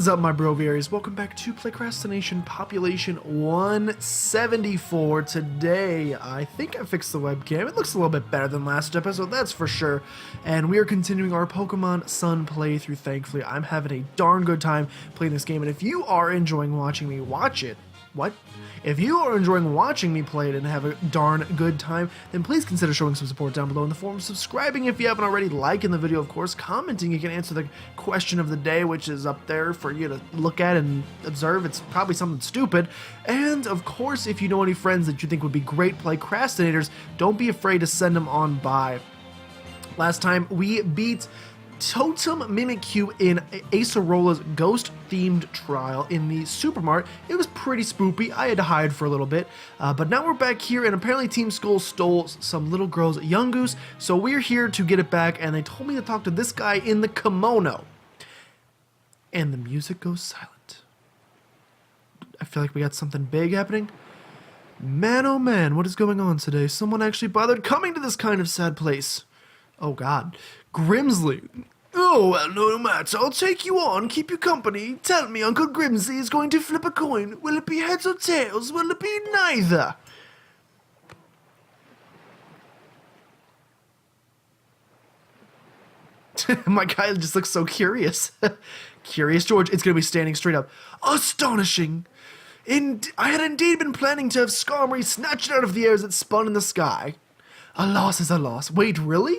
What is up, my broviaries? Welcome back to PlaycrastiNation Population 174. Today, I think I fixed the webcam. It looks a little bit better than last episode, that's for sure. And we are continuing our Pokemon Sun playthrough, thankfully. I'm having a darn good time playing this game, and if you are enjoying watching me watch it, If you are enjoying watching me play it and have a darn good time, then please consider showing some support down below in the form of subscribing if you haven't already, liking the video, of course, commenting. You can answer the question of the day, which is up there for you to look at and observe. It's probably something stupid. And, of course, if you know any friends that you think would be great Playcrastinators, don't be afraid to send them on by. Last time, we beat Totem Mimikyu in Acerola's ghost-themed trial in the Supermart. It was pretty spoopy. I had to hide for a little bit. But now we're back here, and apparently Team Skull stole some little girl's Yungoos, so we're here to get it back, and they told me to talk to this guy in the kimono. And the music goes silent. I feel like we got something big happening. Man, oh man, what is going on today? Someone actually bothered coming to this kind of sad place. Oh god. Grimsley. Oh, well, no matter. I'll take you on, keep you company. Tell me Uncle Grimsley is going to flip a coin. Will it be heads or tails? Will it be neither? My guy just looks so curious. Curious George. It's going to be standing straight up. Astonishing. I had indeed been planning to have Skarmory snatched out of the air as it spun in the sky. A loss is a loss. Wait, really?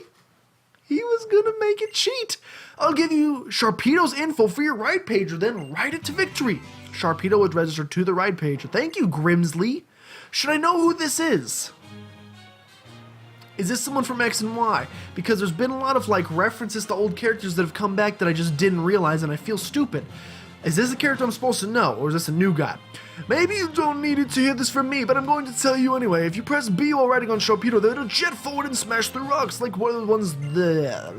He was gonna make it cheat. I'll give you Sharpedo's info for your ride pager, then ride it to victory. Sharpedo was registered to the ride pager. Thank you, Grimsley. Should I know who this is? Is this someone from X and Y? Because there's been a lot of references to old characters that have come back that I just didn't realize, and I feel stupid. Is this a character I'm supposed to know, or is this a new guy? Maybe you don't need it to hear this from me, but I'm going to tell you anyway. If you press B while riding on Sharpedo, then it'll jet forward and smash through rocks like one of the ones there.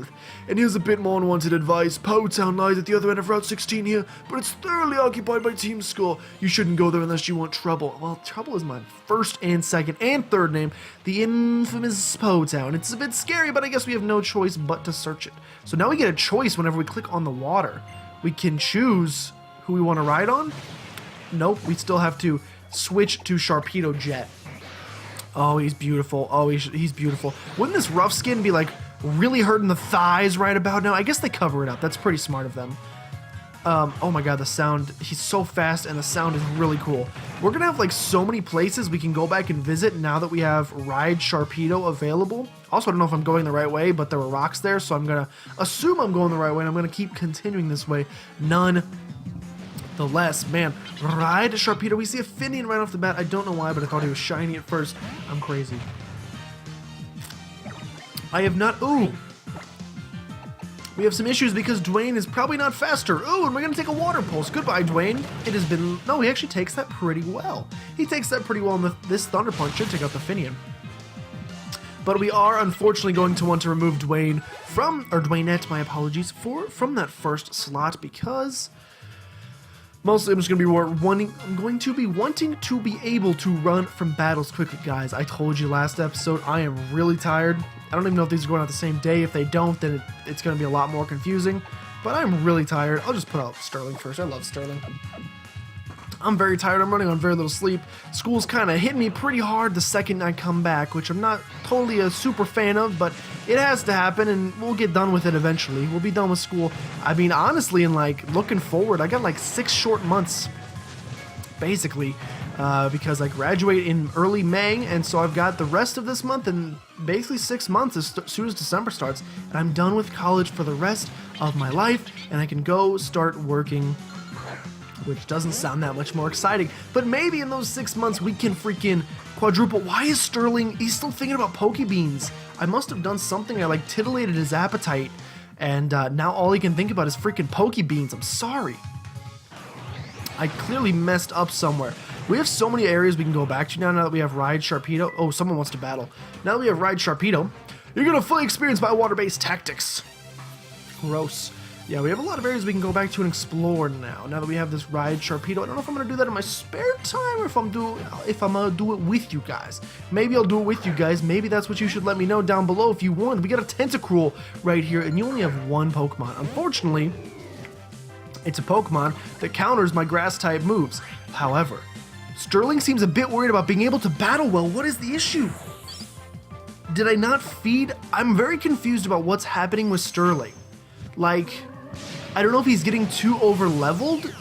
And here's a bit more unwanted advice. Po Town lies at the other end of Route 16 here, but it's thoroughly occupied by Team Skull. You shouldn't go there unless you want trouble. Well, trouble is my first and second and third name, the infamous Po Town. It's a bit scary, but I guess we have no choice but to search it. So now we get a choice whenever we click on the water. We can choose who we want to ride on. Nope, we still have to switch to Sharpedo Jet. Oh, he's beautiful. Oh, he's beautiful. Wouldn't this rough skin be really hurting the thighs right about now? I guess they cover it up. That's pretty smart of them. Oh my god, the sound. He's so fast and the sound is really cool. We're gonna have so many places we can go back and visit now that we have Ride Sharpedo available. Also, I don't know if I'm going the right way, but there were rocks there, so I'm gonna assume I'm going the right way, and I'm gonna keep continuing this way. Nonetheless, man, Ride Sharpedo. We see a Finian right off the bat. I don't know why, but I thought he was shiny at first. I'm crazy. I have not. Ooh. We have some issues because Dwayne is probably not faster. Ooh, and we're going to take a water pulse. Goodbye, Dwayne. It has been... No, he actually takes that pretty well. He takes that pretty well, and this Thunder Punch should take out the Finian. But we are, unfortunately, going to want to remove Dwayne from... Or Dwaynette, my apologies, from that first slot because... Mostly, I'm going to be wanting to be able to run from battles quickly, guys. I told you last episode, I am really tired. I don't even know if these are going out the same day. If they don't, then it's going to be a lot more confusing. But I'm really tired. I'll just put out Sterling first. I love Sterling. I'm very tired. I'm running on very little sleep. School's kind of hitting me pretty hard the second I come back, which I'm not totally a super fan of, but it has to happen, and we'll get done with it eventually. We'll be done with school. I mean, honestly, and looking forward, I got 6 short months, basically, because I graduate in early May, and so I've got the rest of this month and basically 6 months as soon as December starts, and I'm done with college for the rest of my life, and I can go start working, which doesn't sound that much more exciting, but maybe in those 6 months we can freaking quadruple. Why is Sterling, he's still thinking about Pokebeans? I must have done something, I titillated his appetite, and now all he can think about is freaking Pokebeans. I'm sorry. I clearly messed up somewhere. We have so many areas we can go back to now that we have Ride Sharpedo. Oh, someone wants to battle. Now that we have Ride Sharpedo, you're gonna fully experience my water-based tactics. Gross. Yeah, we have a lot of areas we can go back to and explore now that we have this Ride Sharpedo. I don't know if I'm going to do that in my spare time or if I'm going to do it with you guys. Maybe I'll do it with you guys. Maybe that's what you should let me know down below if you want. We got a Tentacruel right here, and you only have one Pokemon. Unfortunately, It's a Pokemon that counters my Grass-type moves. However, Sterling seems a bit worried about being able to battle well. What is the issue? Did I not feed? I'm very confused about what's happening with Sterling. Like, I don't know if he's getting too over-leveled,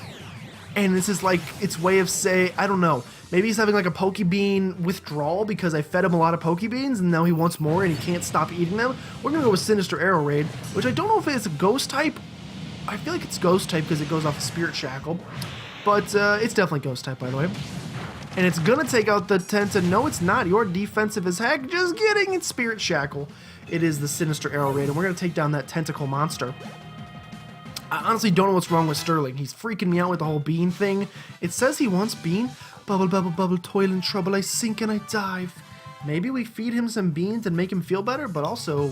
and this is like its way of saying, I don't know. Maybe he's having like a Pokebean withdrawal because I fed him a lot of Pokebeans and now he wants more and he can't stop eating them. We're gonna go with Sinister Arrow Raid, which I don't know if it's a Ghost type. I feel like it's Ghost type because it goes off of Spirit Shackle, but it's definitely Ghost type, by the way. And it's gonna take out the Tenta. No, it's not. You're defensive as heck. Just kidding. It's Spirit Shackle. It is the Sinister Arrow Raid, and we're gonna take down that tentacle monster. I honestly don't know what's wrong with Sterling. He's freaking me out with the whole bean thing. It says he wants bean. Bubble, bubble, bubble, toil and trouble. I sink and I dive. Maybe we feed him some beans and make him feel better, but also,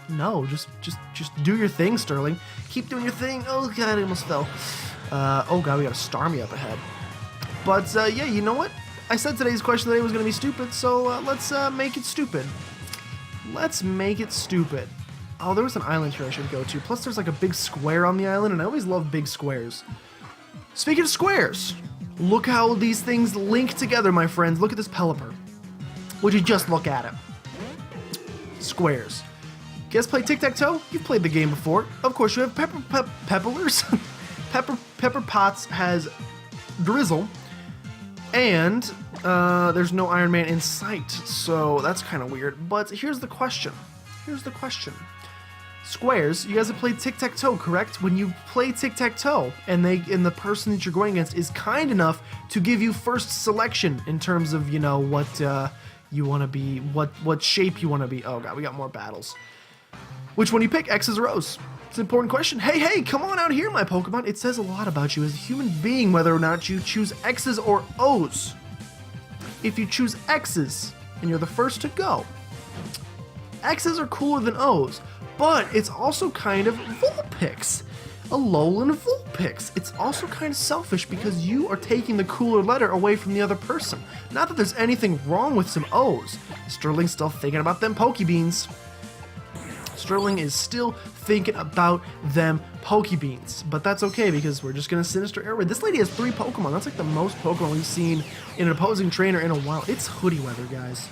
no. Just do your thing, Sterling. Keep doing your thing. Oh god, I almost fell. Oh god, we got a Starmie up ahead. But yeah, you know what? I said today's question today was going to be stupid, so let's make it stupid. Let's make it stupid. Oh, there was an island here I should go to. Plus, there's like a big square on the island, and I always love big squares. Speaking of squares, look how these things link together, my friends. Look at this Pelipper. Would you just look at it? Squares. You guys play Tic-Tac-Toe? You've played the game before. Of course, you have Pepperlers. Pepper Potts has Drizzle. And there's no Iron Man in sight, so that's kind of weird. But here's the question. Squares, you guys have played Tic-Tac-Toe, correct? When you play Tic-Tac-Toe, and the person that you're going against is kind enough to give you first selection in terms of, you know, what you want to be, what shape you want to be. Oh god, we got more battles. Which one you pick, X's or O's? It's an important question. Hey, come on out here, my Pokemon. It says a lot about you as a human being whether or not you choose X's or O's. If you choose X's, and you're the first to go, X's are cooler than O's, but it's also kind of Vulpix. Alolan Vulpix. It's also kind of selfish because you are taking the cooler letter away from the other person. Not that there's anything wrong with some O's. Sterling's still thinking about them Pokebeans. Sterling is still thinking about them Pokebeans, but that's okay because we're just gonna Sinister Arrow Raid. This lady has 3 Pokemon. That's like the most Pokemon we've seen in an opposing trainer in a while. It's hoodie weather, guys.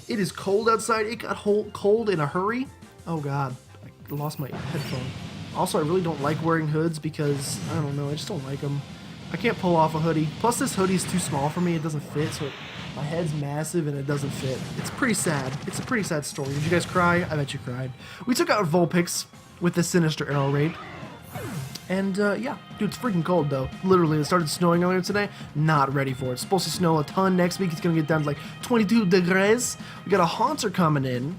It is cold outside. It got cold in a hurry. Oh god, I lost my headphone. Also, I really don't like wearing hoods because, I don't know, I just don't like them. I can't pull off a hoodie. Plus, this hoodie is too small for me. It doesn't fit, so my head's massive and it doesn't fit. It's pretty sad. It's a pretty sad story. Did you guys cry? I bet you cried. We took out Vulpix with the Sinister Arrow Raid. And, yeah. Dude, it's freaking cold, though. Literally, it started snowing earlier today. Not ready for it. It's supposed to snow a ton next week. It's going to get down to, like, 22 degrees. We got a Haunter coming in.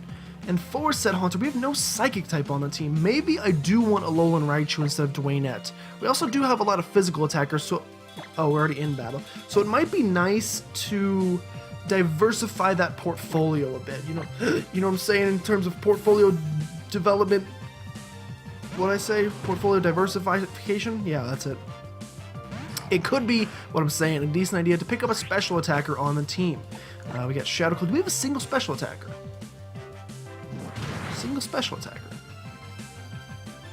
And 4 set Haunter. We have no Psychic type on the team. Maybe I do want Alolan Raichu instead of Dwaynet. We also do have a lot of physical attackers, so... Oh, we're already in battle. So it might be nice to diversify that portfolio a bit. You know what I'm saying in terms of portfolio development? What'd I say? Portfolio diversification? Yeah, that's it. It could be, what I'm saying, a decent idea to pick up a special attacker on the team. We got Shadow Claw. Do we have a single special attacker? Single special attacker.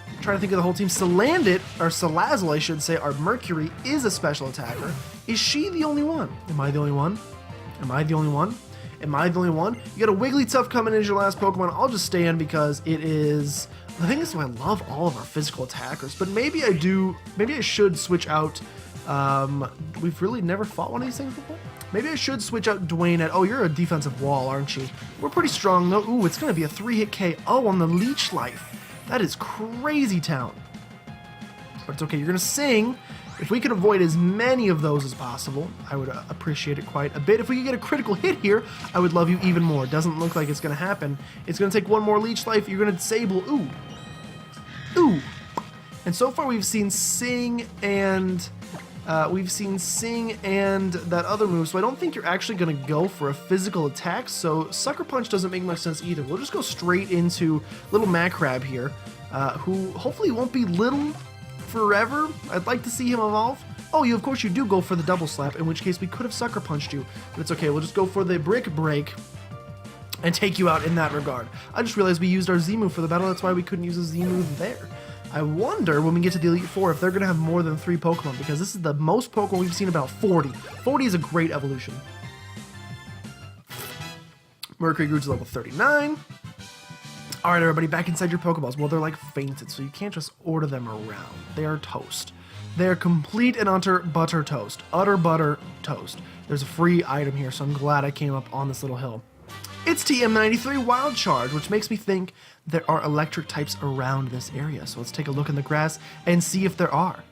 I'm trying to think of the whole team. Salandit, or Salazzle, I should say, our Mercury, is a special attacker. Is she the only one? Am I the only one? Am I the only one? Am I the only one? You got a Wigglytuff coming in as your last Pokemon. I'll just stay in because it is... The thing is, I love all of our physical attackers, but maybe I do... Maybe I should switch out... we've really never fought one of these things before? Maybe I should switch out Dwayne. Oh, you're a defensive wall, aren't you? We're pretty strong, though. Ooh, it's going to be a 3-hit KO on the Leech Life. That is crazy town. But it's okay. You're going to sing. If we could avoid as many of those as possible, I would appreciate it quite a bit. If we could get a critical hit here, I would love you even more. It doesn't look like it's going to happen. It's going to take one more Leech Life. You're going to disable. Ooh. Ooh. And so far we've seen Sing and... that other move, so I don't think you're actually going to go for a physical attack, so Sucker Punch doesn't make much sense either. We'll just go straight into little Macrab here, who hopefully won't be little forever. I'd like to see him evolve. Oh, of course you do go for the Double Slap, in which case we could have Sucker Punched you, but it's okay. We'll just go for the Brick Break and take you out in that regard. I just realized we used our Z move for the battle, that's why we couldn't use a Z move there. I wonder when we get to the Elite Four if they're going to have more than 3 Pokemon, because this is the most Pokemon we've seen, about 40. 40 is a great evolution. Mercury grew to level 39. Alright, everybody, back inside your Pokeballs. Well, they're like fainted, so you can't just order them around. They are toast. They are complete and utter butter toast. Utter butter toast. There's a free item here, so I'm glad I came up on this little hill. It's TM93 Wild Charge, which makes me think there are electric types around this area. So let's take a look in the grass and see if there are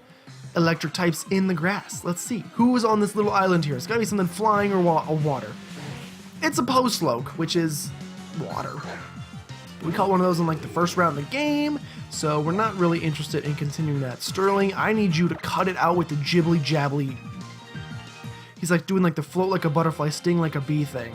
electric types in the grass. Let's see. Who is on this little island here? It's got to be something flying or water. It's a Postloke, which is water. We caught one of those in like the first round of the game, so we're not really interested in continuing that. Sterling, I need you to cut it out with the jibbly jabbly. He's like doing like the float like a butterfly, sting like a bee thing.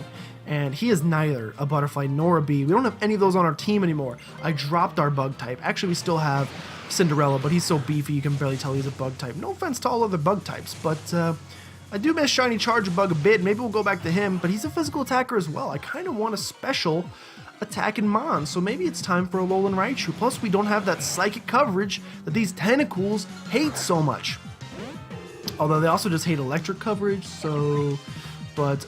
And he is neither a butterfly nor a bee. We don't have any of those on our team anymore. I dropped our bug type. Actually, we still have Cinderella, but he's so beefy you can barely tell he's a bug type. No offense to all other bug types, but I do miss Shiny Charjabug a bit. Maybe we'll go back to him, but he's a physical attacker as well. I kind of want a special attack in Mon, so maybe it's time for Alolan Raichu. Plus, we don't have that psychic coverage that these tentacles hate so much. Although they also just hate electric coverage, so... But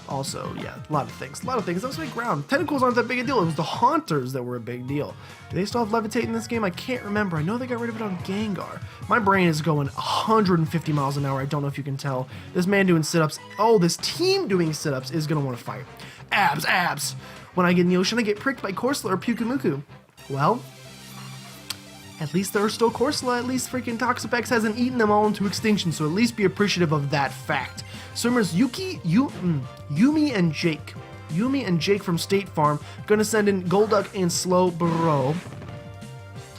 also, yeah, a lot of things. That was like ground. Tentacles aren't that big a deal. It was the Haunters that were a big deal. Do they still have Levitate in this game? I can't remember. I know they got rid of it on Gengar. My brain is going 150 miles an hour. I don't know if you can tell. This man doing sit-ups. Oh, this team doing sit-ups is going to want to fight. Abs. When I get in the ocean, I get pricked by Corsola or Pyukumuku. Well, at least there are still Corsola. At least freaking Toxapex hasn't eaten them all into extinction, so at least be appreciative of that fact. Swimmers Yumi and Jake. Yumi and Jake from State Farm gonna send in Golduck and Slowbro.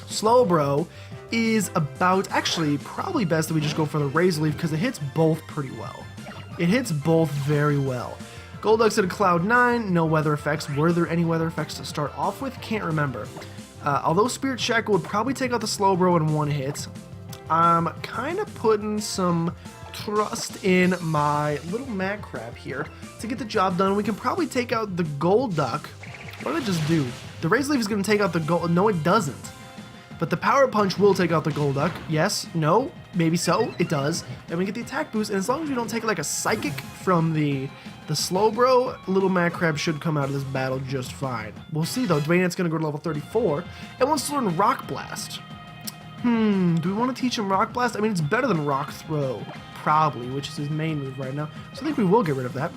Slowbro is about, actually, probably best that we just go for the Razor Leaf because it hits both pretty well. It hits both very well. Golduck's at a Cloud 9, no weather effects. Were there any weather effects to start off with? Can't remember. Although Spirit Shackle would probably take out the Slowbro in one hit, I'm kind of putting some trust in my little Magcrab here to get the job done. We can probably take out the Golduck. What did it just do? The Razor Leaf is going to take out the Gold... No, it doesn't. But the Power Punch will take out the Golduck. Yes, no, maybe so. It does. And we get the attack boost, and as long as we don't take like a Psychic from the Slowbro, little Magcrab should come out of this battle just fine. We'll see though. Dwayne's going to go to level 34 and wants to learn Rock Blast. Do we want to teach him Rock Blast? I mean, it's better than Rock Throw, probably, which is his main move right now. So I think we will get rid of that.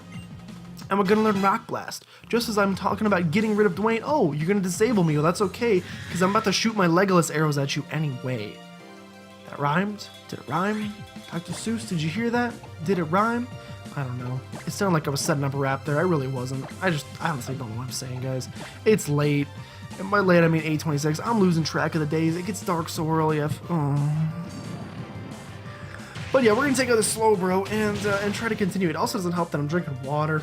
And we're going to learn Rock Blast. Just as I'm talking about getting rid of Dwayne, oh, you're going to disable me. Well, that's okay, because I'm about to shoot my Legolas arrows at you anyway. That rhymed? Did it rhyme? Dr. Seuss, did you hear that? Did it rhyme? I don't know. It sounded like I was setting up a rap there. I really wasn't. I honestly don't know what I'm saying, guys. It's late. And by late, I mean 8:26. I'm losing track of the days. It gets dark so early. But yeah, we're going to take out the Slowbro and try to continue. It also doesn't help that I'm drinking water.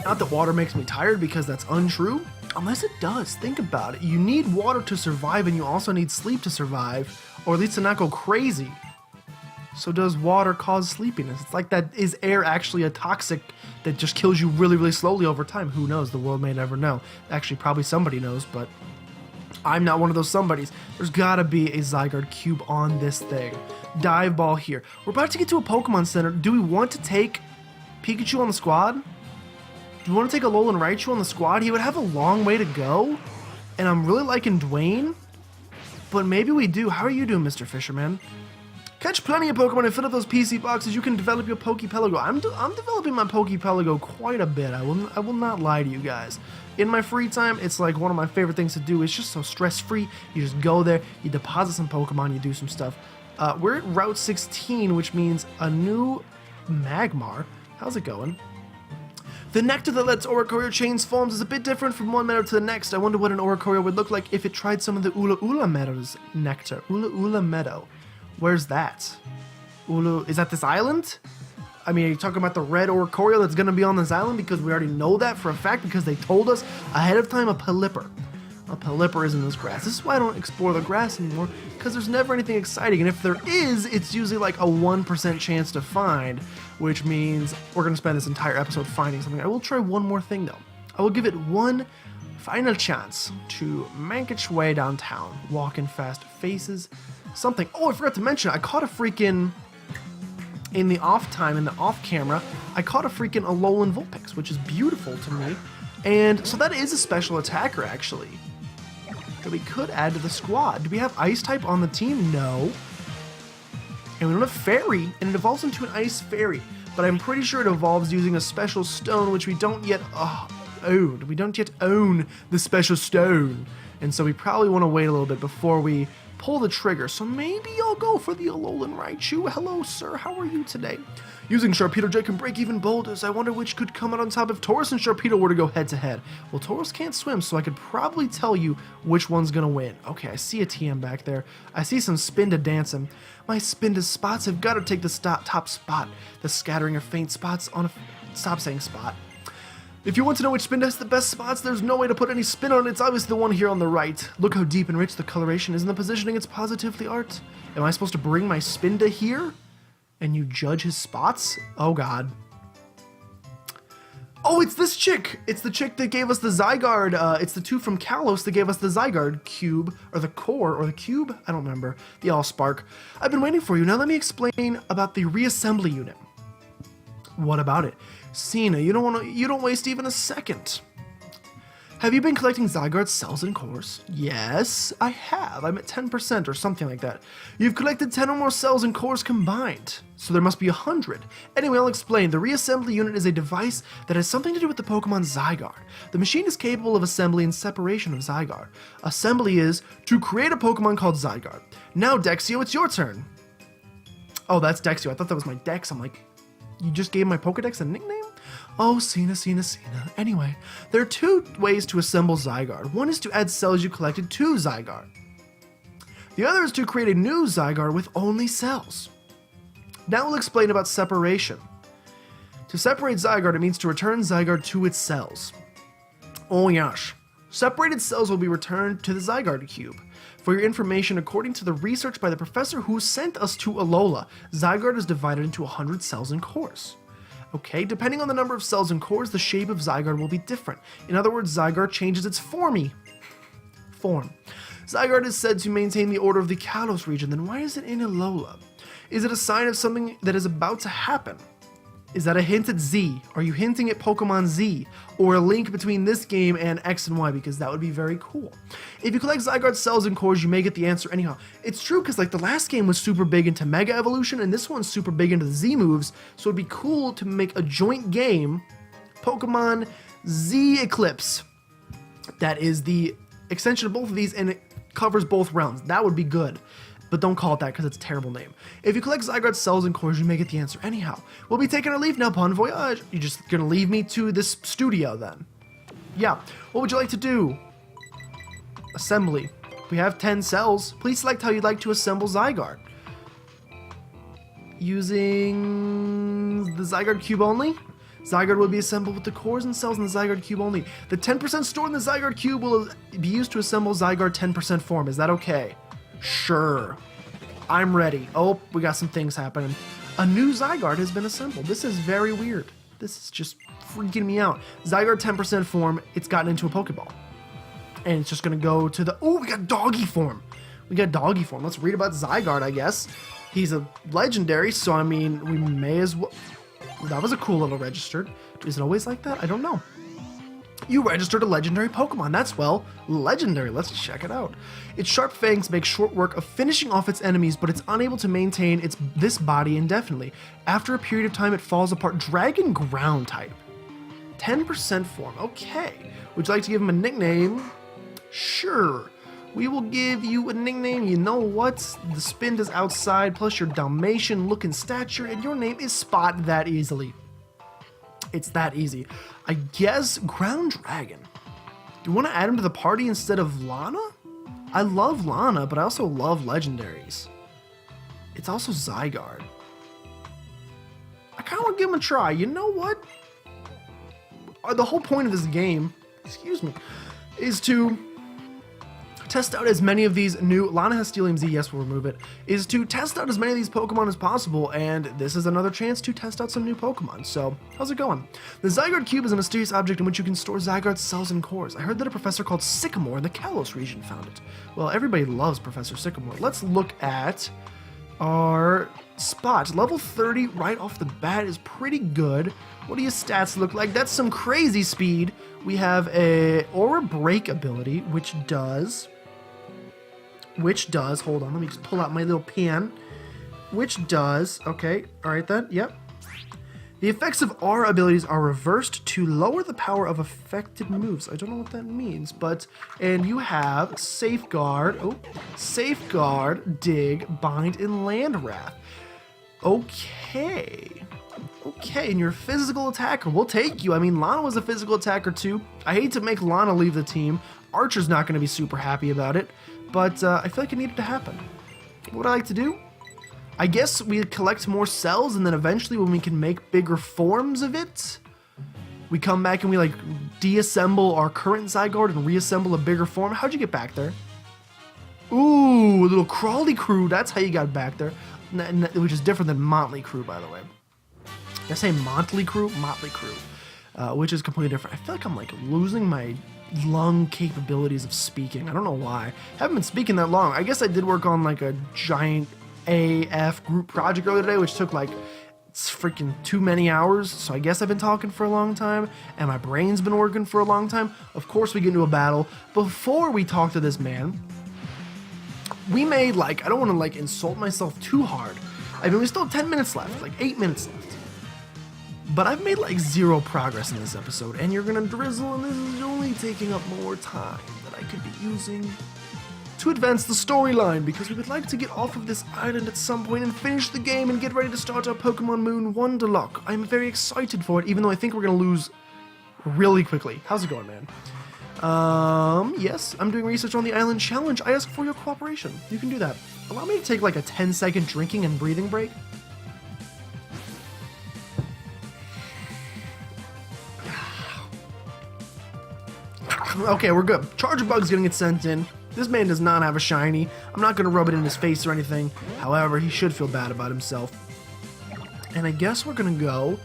Not that water makes me tired, because that's untrue. Unless it does. Think about it. You need water to survive, and you also need sleep to survive, or at least to not go crazy. So does water cause sleepiness? It's like that. Is air actually a toxic that just kills you really, really slowly over time? Who knows? The world may never know. Actually, probably somebody knows, but I'm not one of those somebodies. There's gotta be a Zygarde cube on this thing. Dive Ball here. We're about to get to a Pokemon Center. Do we want to take Pikachu on the squad? Do we want to take Alolan Raichu on the squad? He would have a long way to go, and I'm really liking Dwayne, but maybe we do. How are you doing, Mr. Fisherman? Catch plenty of Pokemon and fill up those PC boxes. You can develop your Pokepelago. I'm developing my Pokepelago quite a bit. I will not lie to you guys. In my free time, it's like one of my favorite things to do. It's just so stress-free. You just go there, you deposit some Pokemon, you do some stuff. We're at Route 16, which means a new Magmar. How's it going? The nectar that lets Oricorio change forms is a bit different from one meadow to the next. I wonder what an Oricorio would look like if it tried some of the Ula Ula Meadow's nectar. Ula Ula Meadow. Where's that? Ulu, is that this island? I mean, are you talking about the red Oricorio that's going to be on this island? Because we already know that for a fact, because they told us ahead of time. A Pelipper. A Pelipper is in this grass. This is why I don't explore the grass anymore, because there's never anything exciting. And if there is, it's usually like a 1% chance to find, which means we're going to spend this entire episode finding something. I will try one more thing, though. I will give it one Final chance to make its way downtown. Walking fast faces something. Oh, I forgot to mention, I caught a freaking, in the off time, in the off camera, I caught a freaking Alolan Vulpix, which is beautiful to me. And so that is a special attacker, actually, that we could add to the squad. Do we have Ice type on the team? No. And we don't have Fairy, and it evolves into an Ice Fairy. But I'm pretty sure it evolves using a special stone, which we don't yet own. We don't yet own the special stone. And so we probably want to wait a little bit before we pull the trigger. So maybe I'll go for the Alolan Raichu. Hello, sir. How are you today? Using Sharpedo Jet can break even boulders. I wonder which could come out on top if Tauros and Sharpedo were to go head to head. Well, Tauros can't swim, so I could probably tell you which one's gonna win. Okay, I see a TM back there. I see some Spinda dancing. My Spinda spots have got to take the top spot. The scattering of faint spots on a... Stop saying spot. If you want to know which Spinda has the best spots, there's no way to put any spin on it. It's obviously the one here on the right. Look how deep and rich the coloration is, and the positioning, it's positively art. Am I supposed to bring my Spinda here? And you judge his spots? Oh god. Oh, it's this chick! It's the chick that gave us the Zygarde, it's the two from Kalos that gave us the Zygarde cube, or the core, or the cube? I don't remember. The Allspark. I've been waiting for you. Now let me explain about the reassembly unit. What about it? Cena, you don't waste even a second. Have you been collecting Zygarde cells and cores? Yes, I have. I'm at 10% or something like that. You've collected 10 or more cells and cores combined, so there must be 100. Anyway, I'll explain. The reassembly unit is a device that has something to do with the Pokemon Zygarde. The machine is capable of assembly and separation of Zygarde. Assembly is to create a Pokemon called Zygarde. Now, Dexio, it's your turn. Oh, that's Dexio. I thought that was my Dex. I'm like, you just gave my Pokedex a nickname? Oh, Cena. Anyway, there are two ways to assemble Zygarde. One is to add cells you collected to Zygarde. The other is to create a new Zygarde with only cells. Now we'll explain about separation. To separate Zygarde, it means to return Zygarde to its cells. Oh yes. Separated cells will be returned to the Zygarde cube. For your information, according to the research by the professor who sent us to Alola, Zygarde is divided into 100 cells and cores. Okay, depending on the number of cells and cores, the shape of Zygarde will be different. In other words, Zygarde changes its form. Zygarde is said to maintain the order of the Kalos region. Then why is it in Alola? Is it a sign of something that is about to happen? Is that a hint at Z? Are you hinting at Pokemon Z? Or a link between this game and X and Y? Because that would be very cool. If you collect Zygarde cells and cores, you may get the answer anyhow. It's true, because like the last game was super big into Mega Evolution, and this one's super big into the Z moves, so it'd be cool to make a joint game, Pokemon Z Eclipse. That is the extension of both of these, and it covers both realms. That would be good. But don't call it that because it's a terrible name. If you collect Zygarde cells and cores, you may get the answer anyhow. We'll be taking our leave now, bon voyage. You're just gonna leave me to this studio then? Yeah. What would you like to do? Assembly. We have 10 cells. Please select how you'd like to assemble Zygarde. Using the Zygarde cube only? Zygarde will be assembled with the cores and cells in the Zygarde cube only. The 10% stored in the Zygarde cube will be used to assemble Zygarde 10% form. Is that okay? Sure. I'm ready. Oh, we got some things happening. A new Zygarde has been assembled. This is very weird. This is just freaking me out. Zygarde 10% form, it's gotten into a Pokeball. And it's just gonna go to the... Oh, we got Doggy form. Let's read about Zygarde, I guess. He's a legendary, so I mean, we may as well... That was a cool little registered. Is it always like that? I don't know. You registered a legendary Pokemon. That's, well, legendary. Let's check it out. Its sharp fangs make short work of finishing off its enemies, but it's unable to maintain this body indefinitely. After a period of time, it falls apart. Dragon Ground type. 10% form. Okay. Would you like to give him a nickname? Sure. We will give you a nickname. You know what? The Spinda's outside, plus your Dalmatian-looking stature, and your name is Spot that easily. It's that easy. I guess Ground Dragon. Do you want to add him to the party instead of Lana? I love Lana, but I also love legendaries. It's also Zygarde. I kind of want to give him a try. You know what? The whole point of this game, excuse me, is to test out as many of these new, Lana has Steelium Z, yes, we'll remove it, is to test out as many of these Pokemon as possible, and this is another chance to test out some new Pokemon. So, how's it going? The Zygarde Cube is a mysterious object in which you can store Zygarde cells and cores. I heard that a professor called Sycamore in the Kalos region found it. Well, everybody loves Professor Sycamore. Let's look at our Spot. Level 30 right off the bat is pretty good. What do your stats look like? That's some crazy speed. We have a Aura Break ability, which does, hold on, let me just pull out my little pen, which does, okay, alright then, yep. The effects of Aura abilities are reversed to lower the power of affected moves. I don't know what that means, but, and you have Safeguard, Dig, Bind, and Land Wrath. Okay, and you're a physical attacker. We'll take you. I mean, Lana was a physical attacker too. I hate to make Lana leave the team. Archer's not going to be super happy about it, but I feel like it needed to happen. What would I like to do? I guess we collect more cells, and then eventually when we can make bigger forms of it, we come back and we like deassemble our current Zygarde and reassemble a bigger form. How'd you get back there? Ooh, a little Crawly Crew. That's how you got back there. Which is different than Motley Crew, by the way. Did I say Motley Crew? Motley Crew. Which is completely different. I feel like I'm like losing my lung capabilities of speaking. I don't know why. I haven't been speaking that long. I guess I did work on like a giant AF group project earlier today, which took like freaking too many hours. So I guess I've been talking for a long time, and my brain's been working for a long time. Of course, we get into a battle. Before we talk to this man, we made, like, I don't want to, like, insult myself too hard. I mean, we still have 10 minutes left, like 8 minutes left. But I've made, like, 0 progress in this episode, and you're gonna drizzle, and this is only taking up more time that I could be using to advance the storyline, because we would like to get off of this island at some point and finish the game and get ready to start our Pokemon Moon Wonderlock. I'm very excited for it, even though I think we're gonna lose really quickly. How's it going, man? Yes, I'm doing research on the Island Challenge. I ask for your cooperation. You can do that. Allow me to take like a 10-second drinking and breathing break. Okay, we're good. Charger Bug's gonna get sent in. This man does not have a shiny. I'm not gonna rub it in his face or anything. However, he should feel bad about himself. And I guess we're gonna go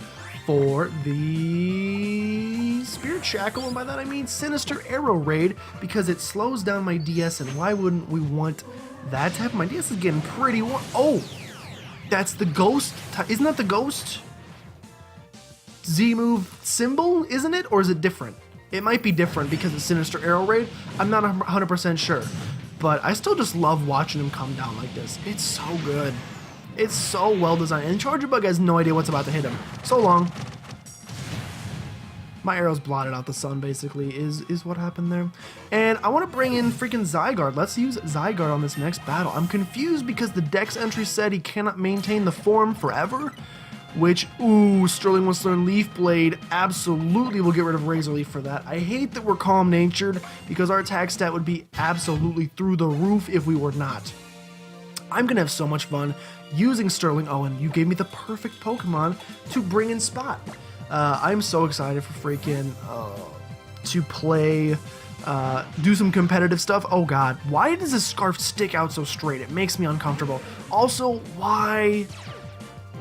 for the Spirit Shackle, and by that I mean Sinister Arrow Raid, because it slows down my DS, and why wouldn't we want that to happen? My DS is getting pretty warm. Oh, that's the ghost. Isn't that the ghost Z-move symbol, isn't it? Or is it different? It might be different because it's Sinister Arrow Raid. I'm not 100% sure, but I still just love watching him come down like this. It's so good. It's so well designed, and Charger Bug has no idea what's about to hit him. So long. My arrows blotted out the sun, basically, is what happened there. And I want to bring in freaking Zygarde. Let's use Zygarde on this next battle. I'm confused because the Dex entry said he cannot maintain the form forever, which, ooh, Sterling wants to learn Leaf Blade. Absolutely will get rid of Razor Leaf for that. I hate that we're calm-natured, because our attack stat would be absolutely through the roof if we were not. I'm going to have so much fun using Sterling. Oh, and you gave me the perfect Pokemon to bring in Spot. I'm so excited for freaking to play, do some competitive stuff. Oh god, why does this scarf stick out so straight? It makes me uncomfortable. Also, why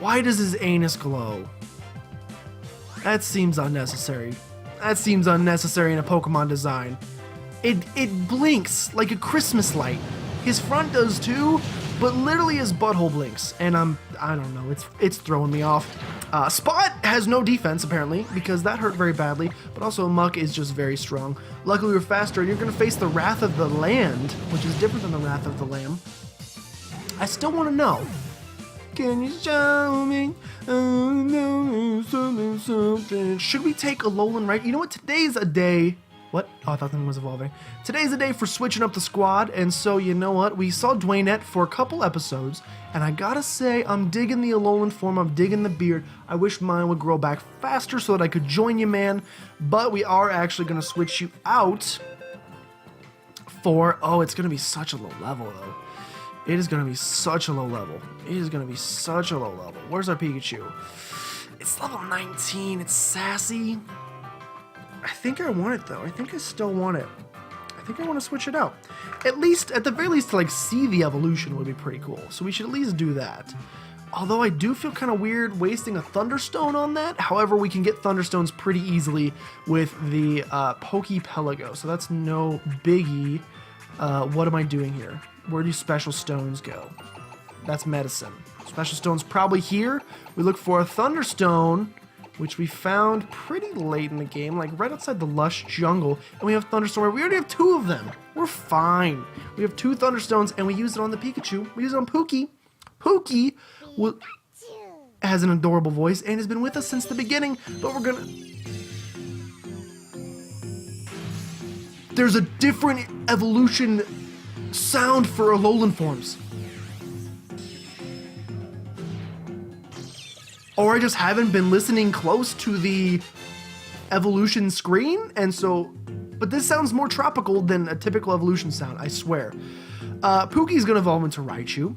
does his anus glow? That seems unnecessary. That seems unnecessary in a Pokemon design. It blinks like a Christmas light. His front does too, but literally his butthole blinks, and I don't know, it's throwing me off. Spot has no defense, apparently, because that hurt very badly, but also Muck is just very strong. Luckily we're faster, and you're going to face the Wrath of the Land, which is different than the Wrath of the Lamb. I still want to know, can you show me something? Should we take Alolan Region? You know what, today's a day... What? Oh, I thought something was evolving. Today's the day for switching up the squad, and so you know what? We saw Dwaynette for a couple episodes, and I gotta say, I'm digging the Alolan form, I'm digging the beard. I wish mine would grow back faster so that I could join you, man. But we are actually gonna switch you out for... Oh, it's gonna be such a low level, though. It is gonna be such a low level. It is gonna be such a low level. Where's our Pikachu? It's level 19, it's sassy. I think I want it, though. I think I still want it. I think I want to switch it out. At the very least, to like see the evolution would be pretty cool. So we should at least do that. Although I do feel kind of weird wasting a Thunderstone on that. However, we can get Thunderstones pretty easily with the Pokepelago. So that's no biggie. What am I doing here? Where do special stones go? That's medicine. Special stone's probably here. We look for a Thunderstone, which we found pretty late in the game, like right outside the lush jungle, and we have Thunderstorm. We already have 2 of them. We're fine. We have 2 Thunderstones, and we use it on the Pikachu. We use it on Pookie. Pookie has an adorable voice and has been with us since the beginning, but we're gonna... There's a different evolution sound for Alolan forms. Or I just haven't been listening close to the evolution screen, and so... But this sounds more tropical than a typical evolution sound, I swear. Pookie's gonna evolve into Raichu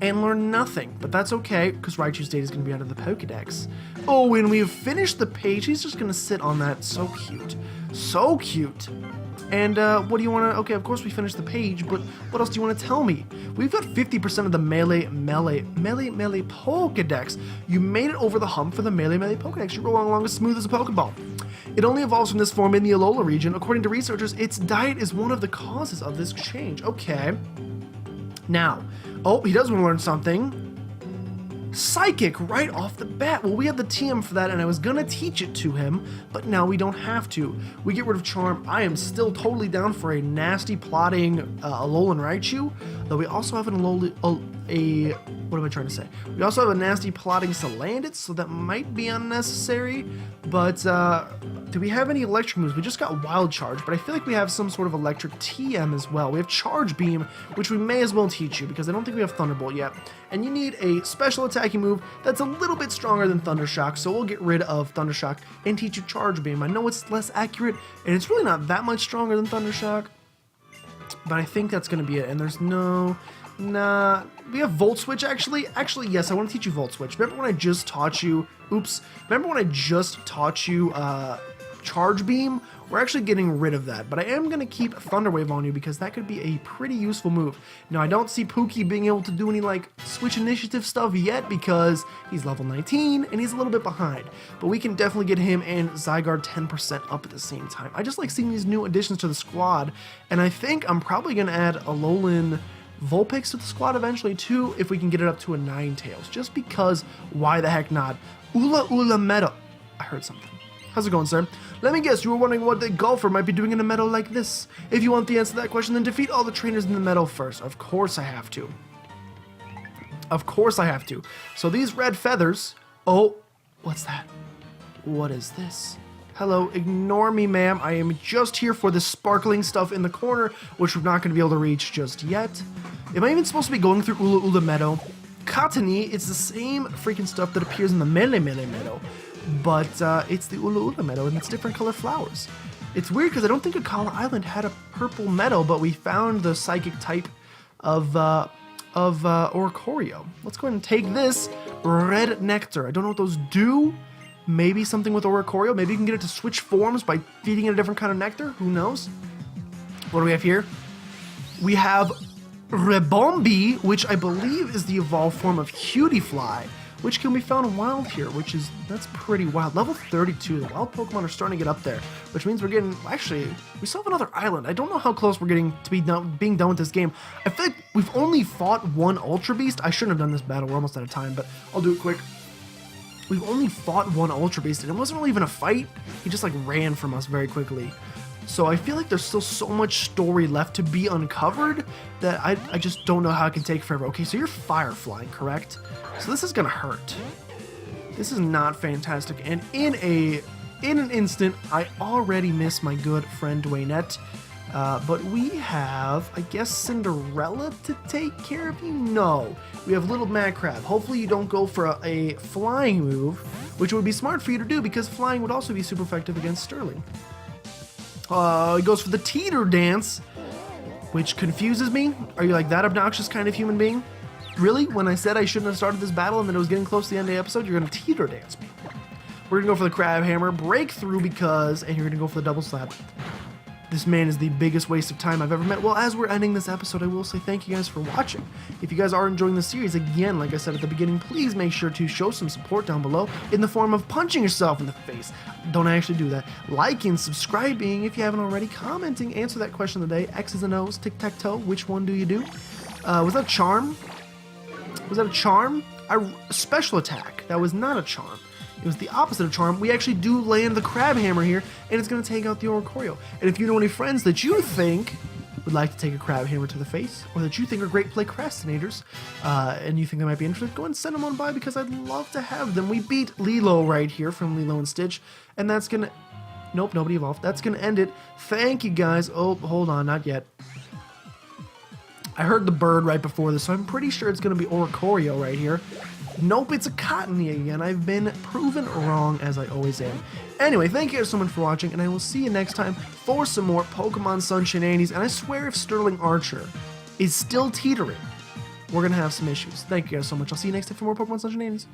and learn nothing, but that's okay, because Raichu's data is gonna be out of the Pokedex. Oh, when we have finished the page, he's just gonna sit on that. So cute. So cute. And what do you want to... Okay, of course we finished the page, but what else do you want to tell me? We've got 50% of the Melee Pokedex. You made it over the hump for the Melee Pokedex. You're rolling along as smooth as a Pokeball. It only evolves from this form in the Alola region. According to researchers, its diet is one of the causes of this change. Okay. Now, oh, he does want to learn something. Psychic right off the bat. Well, we had the TM for that, and I was gonna teach it to him, but now we don't have to. We get rid of Charm. I am still totally down for a nasty plotting Alolan Raichu, though we also have an what am I trying to say? We also have a nasty plotting Salandit, so that might be unnecessary, but do we have any electric moves? We just got Wild Charge, but I feel like we have some sort of electric TM as well. We have Charge Beam, which we may as well teach you, because I don't think we have Thunderbolt yet, and you need a special attacking move that's a little bit stronger than Thundershock, so we'll get rid of Thundershock and teach you Charge Beam. I know it's less accurate, and it's really not that much stronger than Thundershock, but I think that's going to be it, and there's no... Nah, we have Volt Switch actually. Actually, yes, I want to teach you Volt Switch. Remember when I just taught you... Oops. Remember when I just taught you Charge Beam? We're actually getting rid of that, but I am going to keep Thunder Wave on you because that could be a pretty useful move. Now, I don't see Pookie being able to do any, like, Switch Initiative stuff yet because he's level 19 and he's a little bit behind. But we can definitely get him and Zygarde 10% up at the same time. I just like seeing these new additions to the squad, and I think I'm probably going to add Alolan Vulpix to the squad eventually too, if we can get it up to a Ninetales, just because why the heck not? Ula Meadow. I heard something. How's it going, sir? Let me guess, you were wondering what the golfer might be doing in a meadow like this. If you want the answer to that question, then defeat all the trainers in the meadow first. Of course I have to. Of course I have to. So these red feathers... Oh, what's that? What is this? Hello, ignore me, ma'am. I am just here for the sparkling stuff in the corner, which we're not going to be able to reach just yet. Am I even supposed to be going through Ula Meadow? Cottony, it's the same freaking stuff that appears in the Melee Meadow, but it's the Ula Meadow, and it's different color flowers. It's weird because I don't think Akala Island had a purple meadow, but we found the psychic type of Oricorio. Let's go ahead and take this red nectar. I don't know what those do. Maybe something with Oricorio. Maybe you can get it to switch forms by feeding it a different kind of nectar. Who knows? What do we have here? We have Rebombi, which I believe is the evolved form of Cutiefly, which can be found wild here, that's pretty wild. Level 32, the wild Pokemon are starting to get up there, which means we're getting... Actually, we still have another island. I don't know how close we're getting to being done with this game. I feel like we've only fought one Ultra Beast. I shouldn't have done this battle. We're almost out of time, but I'll do it quick. We've only fought one Ultra Beast, and it wasn't really even a fight. He just, like, ran from us very quickly. So I feel like there's still so much story left to be uncovered that I just don't know how it can take forever. Okay, so you're fire flying, correct? So this is gonna hurt. This is not fantastic. And in an instant, I already miss my good friend Dwaynette. But we have, I guess, Cinderella to take care of you? No. We have Little Mad Crab. Hopefully you don't go for a flying move, which would be smart for you to do because flying would also be super effective against Sterling. He goes for the Teeter Dance, which confuses me. Are you like that obnoxious kind of human being? Really? When I said I shouldn't have started this battle and that it was getting close to the end of the episode, you're going to Teeter Dance me. We're going to go for the Crab Hammer, Breakthrough because, and you're going to go for the Double Slap. This man is the biggest waste of time I've ever met. Well, as we're ending this episode, I will say thank you guys for watching. If you guys are enjoying the series, again, like I said at the beginning, please make sure to show some support down below in the form of punching yourself in the face. Don't actually do that. Liking, subscribing if you haven't already, commenting, answer that question of the day. X's and O's, tic-tac-toe, which one do you do? Was that a charm? Was that a charm? A special attack. That was not a charm. It was the opposite of charm. We actually do land the crab hammer here, and it's going to take out the Oricorio. And if you know any friends that you think would like to take a crab hammer to the face, or that you think are great playcrastinators, and you think they might be interested, go and send them on by, because I'd love to have them. We beat Lilo right here from Lilo and Stitch, and that's going to... Nope, nobody evolved. That's going to end it. Thank you, guys. Oh, hold on, not yet. I heard the bird right before this, so I'm pretty sure it's going to be Oricorio right here. Nope, it's a Cottony again. I've been proven wrong, as I always am. Anyway, thank you guys so much for watching, and I will see you next time for some more Pokemon Sun shenanigans. And I swear if Sterling Archer is still teetering, we're going to have some issues. Thank you guys so much. I'll see you next time for more Pokemon Sun shenanigans.